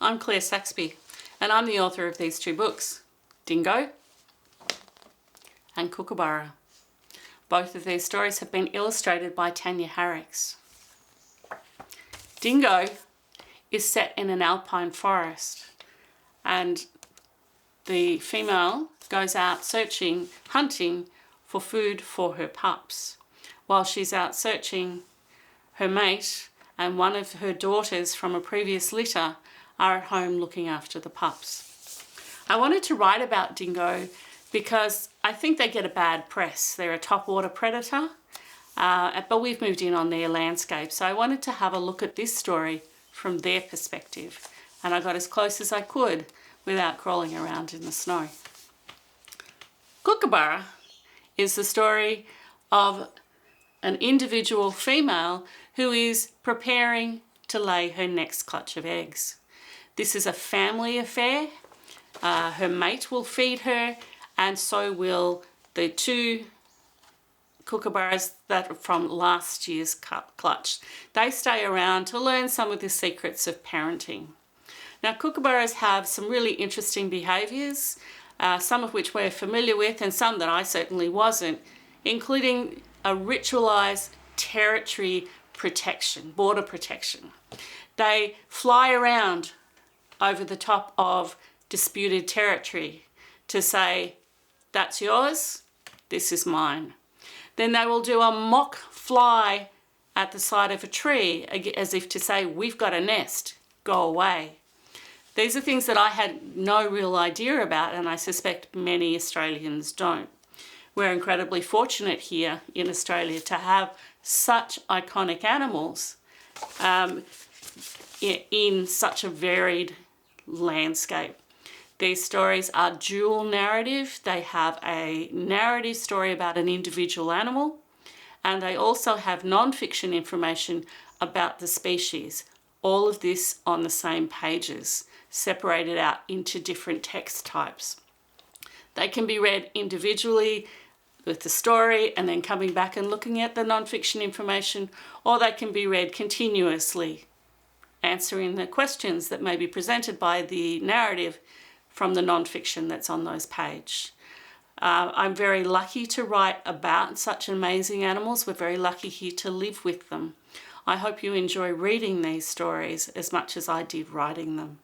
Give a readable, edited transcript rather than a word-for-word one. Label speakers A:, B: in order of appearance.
A: I'm Claire Saxby, and I'm the author of these two books, Dingo and Kookaburra. Both of these stories have been illustrated by Tanya Harricks. Dingo is set in an alpine forest, and the female goes out hunting for food for her pups. While she's out searching, her mate and one of her daughters from a previous litter are at home looking after the pups. I wanted to write about dingo because I think they get a bad press. They're a top water predator, but we've moved in on their landscape. So I wanted to have a look at this story from their perspective. And I got as close as I could without crawling around in the snow. Kookaburra is the story of an individual female who is preparing to lay her next clutch of eggs. This is a family affair. Her mate will feed her, and so will the two kookaburras that are from last year's clutch. They stay around to learn some of the secrets of parenting. Now, kookaburras have some really interesting behaviours, some of which we're familiar with and some that I certainly wasn't, including a ritualised territory protection, border protection. They fly around over the top of disputed territory to say, that's yours, this is mine. Then they will do a mock fly at the side of a tree as if to say, we've got a nest, go away. These are things that I had no real idea about, and I suspect many Australians don't. We're incredibly fortunate here in Australia to have such iconic animals in such a varied landscape. These stories are dual narrative. They have a narrative story about an individual animal, and they also have non-fiction information about the species. All of this on the same pages, separated out into different text types. They can be read individually with the story and then coming back and looking at the non-fiction information, or they can be read continuously, answering the questions that may be presented by the narrative from the non-fiction that's on those pages. I'm very lucky to write about such amazing animals. We're very lucky here to live with them. I hope you enjoy reading these stories as much as I did writing them.